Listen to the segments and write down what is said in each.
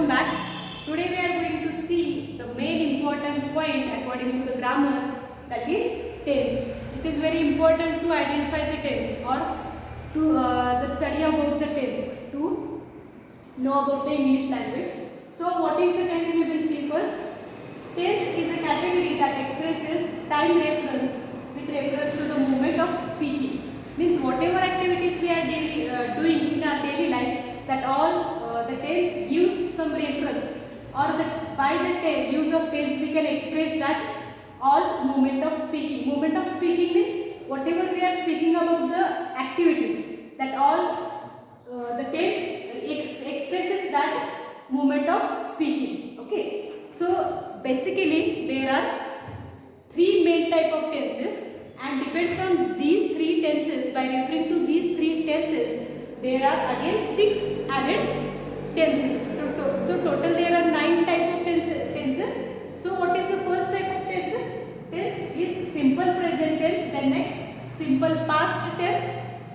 welcome back. Today we are going to see the main important point according to the grammar, that is tense. It is very important to identify the tense or to the study about the tense, to know about the English language. So what is the tense we will see first. Tense is a category that expresses time reference with reference to the moment of speaking. Means whatever activities we are doing in our daily life, that all the tense gives some reference, or by the use of tense we can express that all moment of speaking. Moment of speaking means whatever we are speaking about the activities, that all the tense expresses that moment of speaking. Okay, so basically there are three main type of tenses, and depends on these three tenses. By referring to these three tenses, there are again 6 added tenses. So total there are 9 type of tenses. So what is the first type of tenses? Tense is simple present tense, then next simple past tense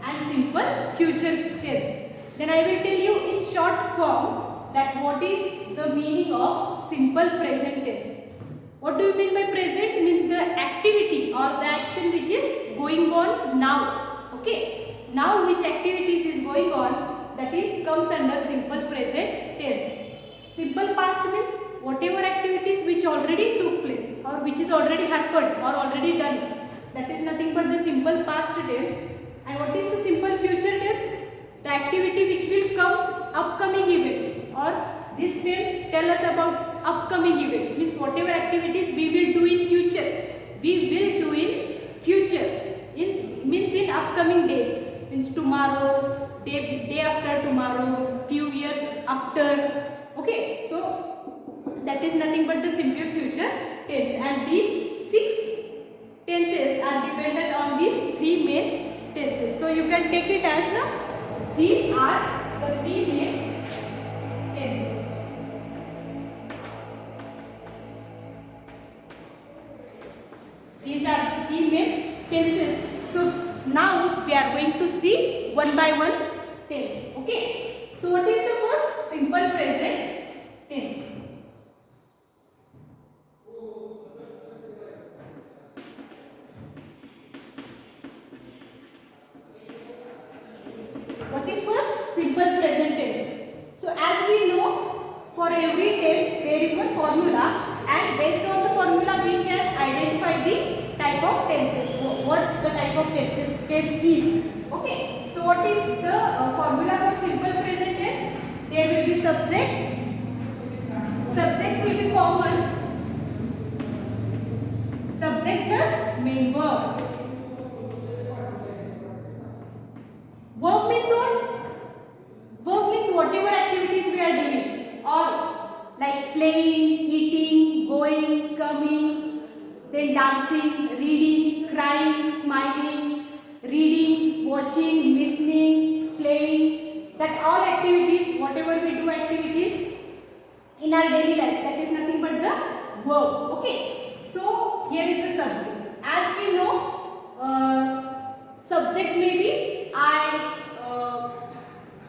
and simple future tense. Then I will tell you in short form that what is the meaning of simple present tense. What do you mean by present? Means the activity or the action which is going on now. Okay, now which activities is going on, that is comes under simple present tense. Simple past means whatever activities which already took place or which is already happened or already done, that is nothing but the simple past tense. And what is the simple future tense? The activity which will come, upcoming events, or this tense tell us about upcoming events. Means whatever activities we will do in future, means in upcoming days, means tomorrow, day after tomorrow, few years after. Okay, so that is nothing but the simple future tense, and these 6 tenses are dependent on these 3 main tenses. So you can take it as these are the 3 main tenses. These are the 3 main tenses. So now we are going to see one by one tense. Okay. So what is the first? Simple present tense. What is first? Simple present tense. So as we know, for every tense there is one formula, and based on the formula we can identify the type of tenses. What the type of tense is. Okay. So what is the formula for simple present tense? There will be subject. Subject will be common. Subject plus main verb. Verb means what? Verb means whatever activities we are doing, or like playing, eating, going, coming, then dancing, reading, crying, smiling, reading, watching, listening, playing, that all activities, whatever we do activities in our daily life, that is nothing but the verb. Okay, so here is the subject. As we know, subject may be I,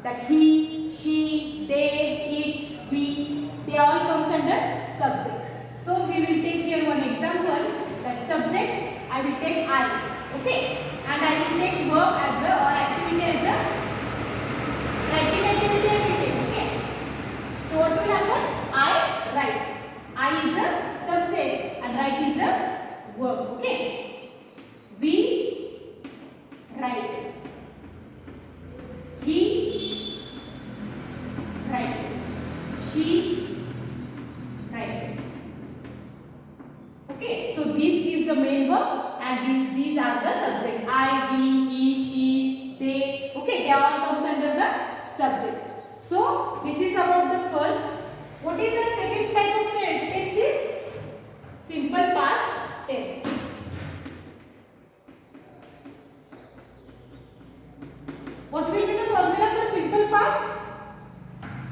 that he, she, they, it, we, they all comes under subject. So we will take here one example, that subject I will take I. Okay, and I will take verb as a, or activity as a writing activity I will take. Okay, so what will happen? I write. I is a subject and write is a verb. Okay, we write. He write. She write. Okay, so this is the main verb, and these are the subject. I, we, he, she, they. Okay, they all comes under the subject. So this is about the first. What is the second type of tense? Is simple past tense. What will be the formula for simple past?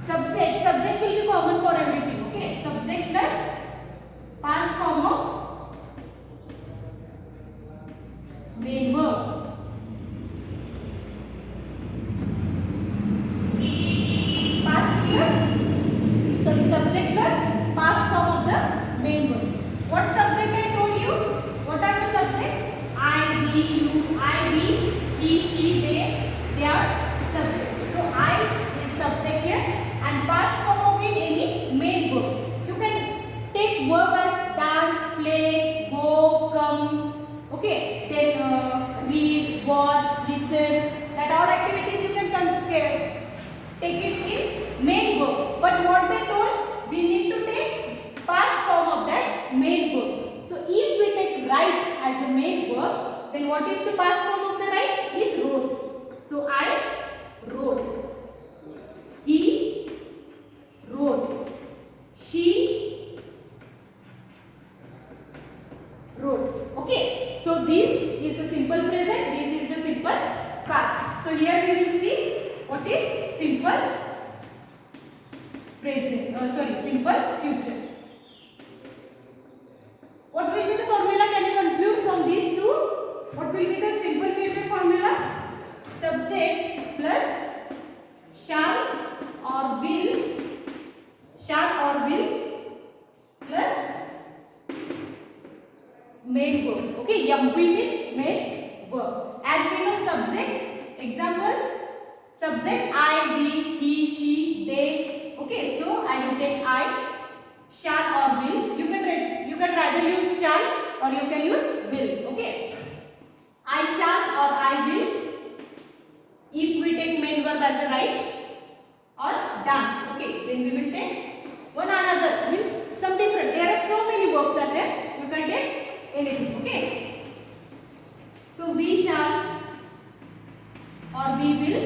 Subject will be common for everything. Okay, subject plus past form of main verb. Past plus, sorry, watch, listen, that all activities you can take it in main verb. But what they told, we need to take past form of that main verb. So if we take write as a main verb, then what is the past form of the write? Is wrote. So I wrote. He wrote. She wrote. Okay. So this is the simple present. This is the simple past. So here we will see what is simple present. Simple future. What will be the formula? Can you conclude from these two? What will be the simple future formula? Subject plus shall or will plus main verb. Okay, MV means main verb. As we know subjects, examples, subject I, we, he, she, they. Okay, so I will take I, shall or will. You can rather use shall or you can use will. Okay, I shall or I will. If we take main verb as a write or dance. Okay, then we will take one another, means some different. There are so many verbs are there. You can take anything. Okay, so we shall or we will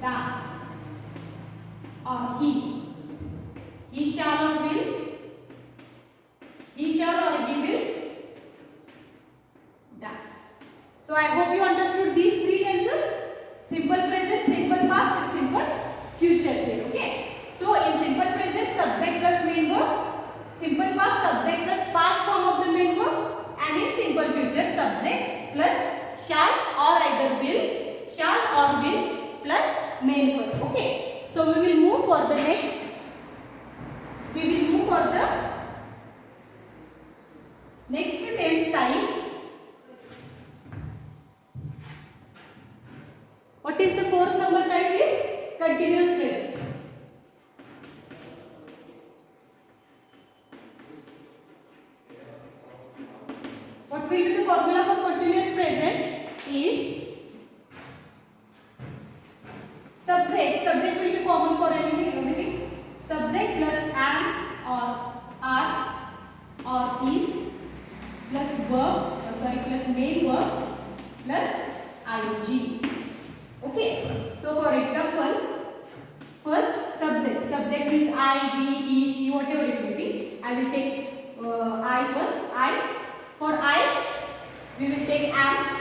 dance, or he shall or he will dance. So I hope you understood these three tenses: simple present, simple past and simple future here. Okay, so in simple present, subject plus main verb; simple past, subject plus past form of the main verb; and in simple future, subject plus shall or either will plus main verb. Okay, so we will move for the next. We will move for the next tense time. What is the fourth number type? Is continuous present. What will be the formula for continuous present? Is subject will be common for anything. Subject plus am or are or is plus plus main verb plus ing. Okay, so for example, first subject means I, we, he, she, whatever it will be. I will take I first. For I we will take am,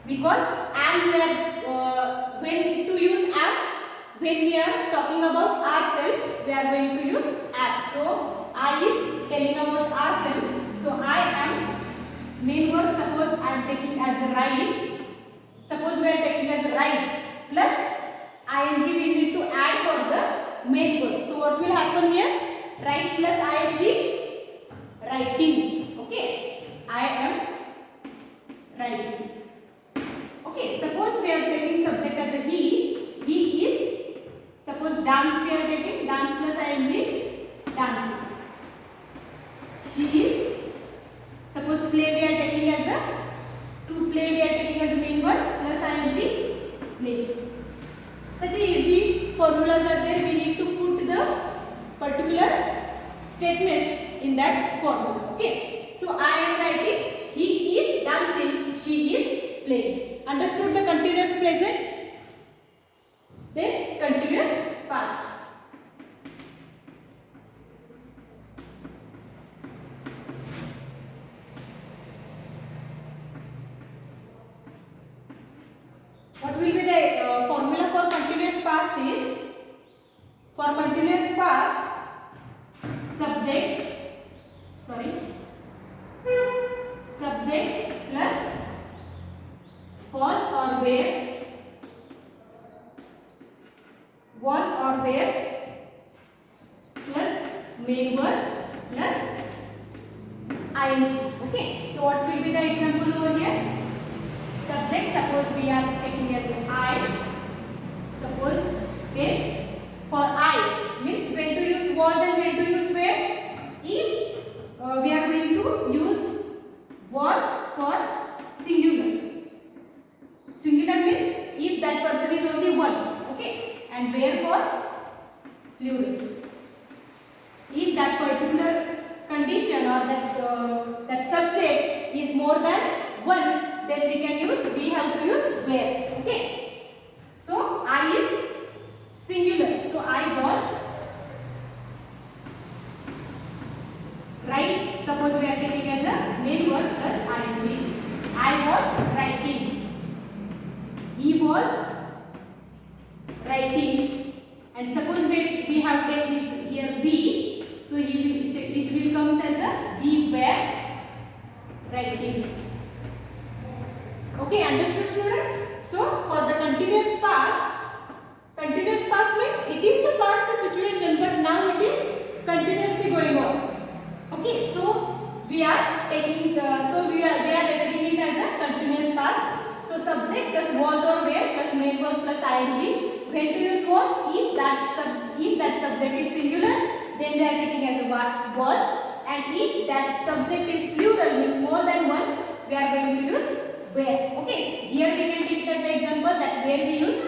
because am we are when to use am, when we are talking about ourselves we are going to use am. So I is telling about ourselves. So I am main verb. Suppose I am taking as a write. Suppose we are taking as a write plus ing we need to add for the main verb. So what will happen here? Write plus ing, writing. Okay, I am writing. Okay, suppose we are taking subject as a he is. Suppose dance we are taking, dance plus ing, dancing. She is. Suppose play we are taking as a, to play we are taking as a main verb plus ing, play. Such a easy formulas are there. We need to put the particular statement in that formula. Okay, so I am writing, he is dancing, she is playing. Understood the continuous present? Then continuous past. What will be the formula for continuous past is, for continuous past, subject plus was or where plus main verb plus ing. Okay, so what will be the example over here? Subject, suppose we are taking as an I. Suppose then for I means when to use was and when to use where. If we are going to use was for singular, that person is only one. Okay, and where for plural. If that particular condition or that subject is more than one, then we can use, we have to use where. Okay, so I is singular, so I was right. Suppose we are taking as a main verb plus ing. I was writing, he was writing, and suppose we have taken here we, so it will comes as a we were writing. Okay, understood students? So for the continuous past means it is the past situation, but now it is continuously going on. Okay, so we are taking we are referring it as a continuous past. So subject plus was or were plus main verb plus ing. When to use was? If that subject is singular, then we are taking as a was, and if that subject is plural, means more than one, we are going to use where. Okay, here we can take it as an example that where we use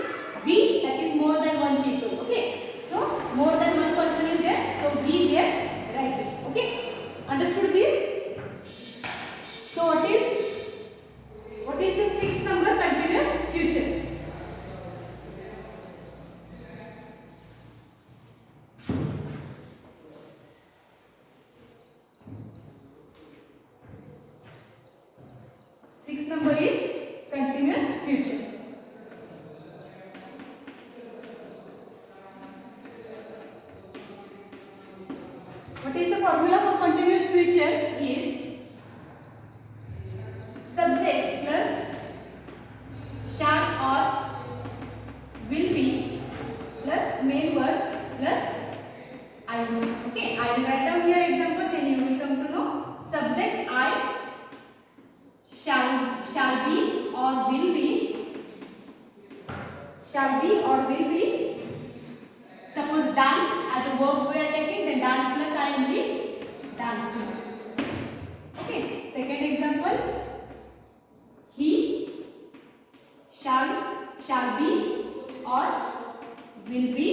we, that is more than one people. Okay, so more than one person is there, so we were writing. Okay, understood this? So what is the sixth number? Continuous future. Sixth number is continuous future. What is the formula for continuous future? Is subject plus shall or will be plus main verb plus ing. Okay, I will write down here example, then you will come to know. Subject I shall be or will be, shall be or will be. Suppose dance as a verb we are taking, then dance plus ing, dancing. Okay, second example, he shall be or will be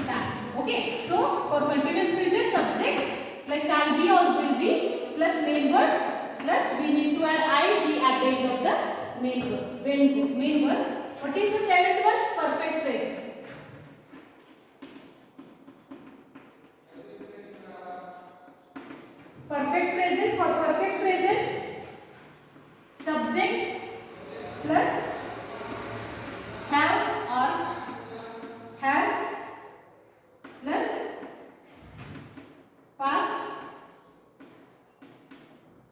dancing. Okay, so for continuous future, subject plus shall be or will be plus main verb plus we need to add ing at the end of the main verb. Main verb. What is the seventh one? Perfect present. Perfect present. For perfect present, subject plus have or has plus past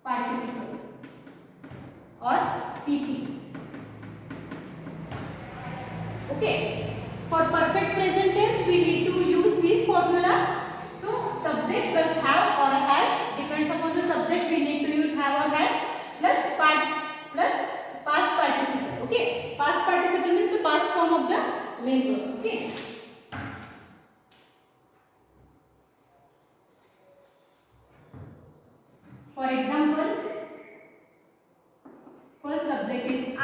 participle or pp. Okay, for perfect present tense we need to use this formula. So subject plus have or has, depends upon the subject, we need to use have or has plus past participle. Okay, past participle means the past form of the main verb. Okay, for example, first subject is I.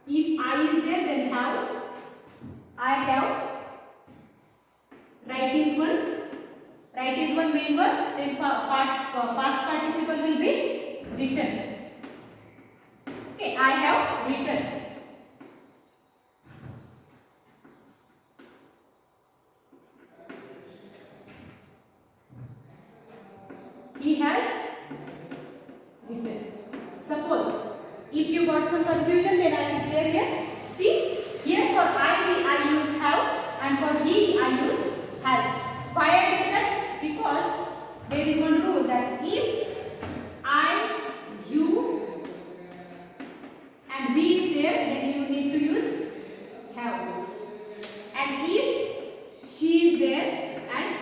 If I is there, then have. I have. Write is one main verb, then past participle will be written. Okay, I have written. He has written. Suppose if you got some confusion, then I will clear here. See, here for I use have, and for he I use has. Why I did that? Because there is one rule that if I, you and we is there, then you need to use have. And if she is there and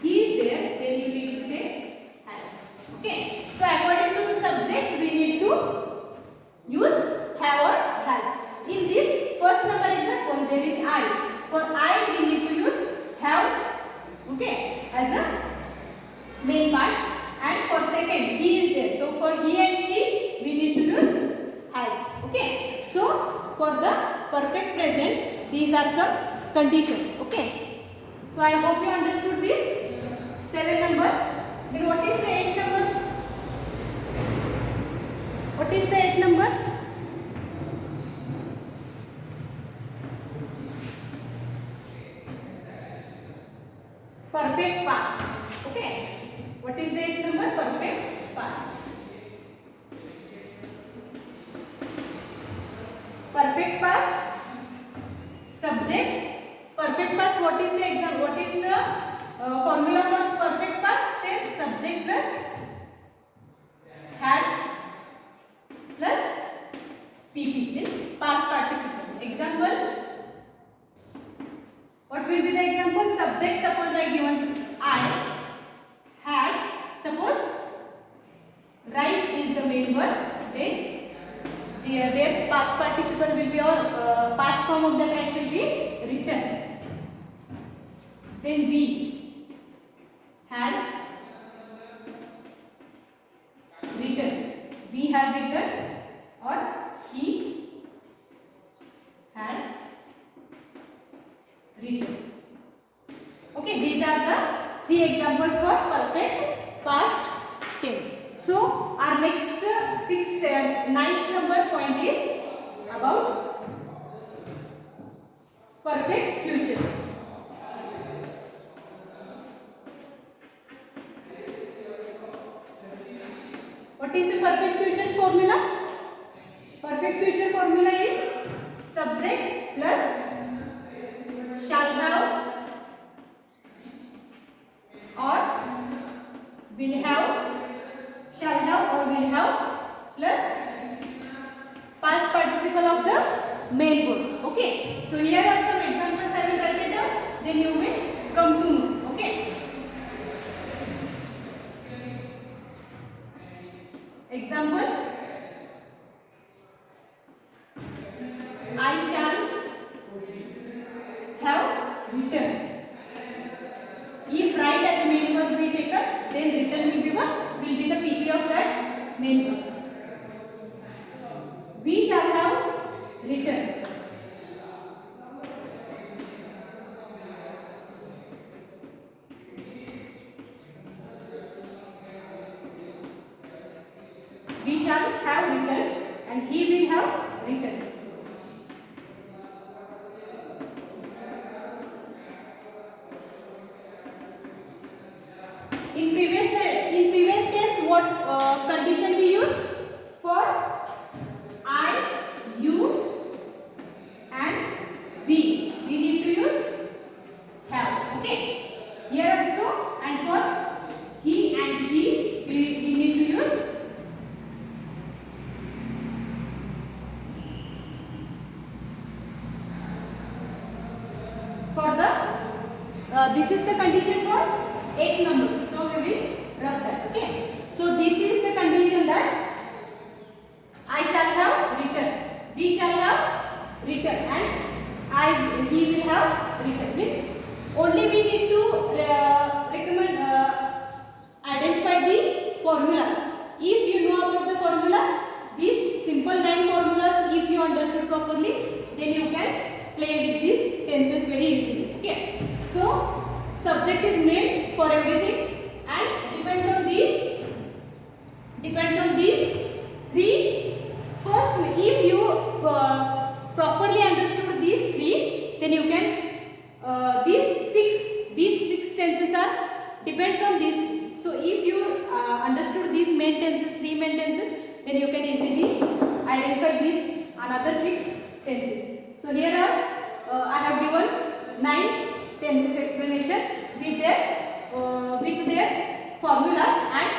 he is there, then you need to take has. Okay. So according to the subject, we need to use have or has. In this first number example, there is I. For I, we need to use have. Okay, as a These are some conditions. Okay. So I hope you understood this 7 number. Then what is the 8 number? What is the 8 number? Perfect past. Okay. What is the 8 number? Perfect past. Perfect past. Subject. Perfect past. What is the exam? What is the formula for perfect past tense? Subject plus had plus PP is past participle. Example. What will be the example? Subject. Suppose I given I had. Suppose write is the main verb. Then their past participle will be, or past form of that write will be written. Then we had written. We had written, or he had written. Okay, these are the 3 examples for perfect past tense. So our next 9th number point is about perfect future. What is the perfect future's formula? Perfect future formula is subject plus shall have or will have, shall have or will have plus past participle of the main verb. Okay. So here are some examples. I will write it down. Then you will come to know. Okay. Example. I shall have written. If write as a main verb be taken, then written will be the PP of that main verb. We shall have written. We shall have written, and he will have written. In previous tense, what condition we use? For I, you, and we need to use have. Okay. Here also, and for he and she, we need to use for the. This is the condition for 8 number. So we will rub that. Okay. So this is the condition that I shall have written, we shall have written, and he will have written. Means only we need to identify the formulas. If you know about the formulas, these simple 9 formulas, if you understood properly, then you can play with these tenses very easily. Okay. So subject is named for everything, and depends on these 3. First, if you properly understood these 3, then you can these six tenses are depends on these 3. So if you understood these main tenses, 3 main tenses, then you can easily identify these another 6 tenses. So here I have given 9 tenses explanation with their formulas and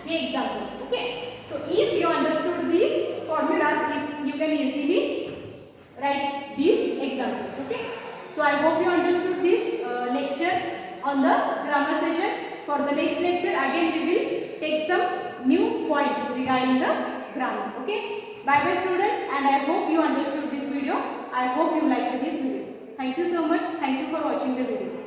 the examples. Okay. So if you understood the formulas, you can easily write these examples. Okay. So I hope you understood this lecture on the grammar session. For the next lecture, again we will take some new points regarding the grammar. Okay. Bye bye students, and I hope you understood this video. I hope you liked this video. Thank you so much. Thank you for watching the video.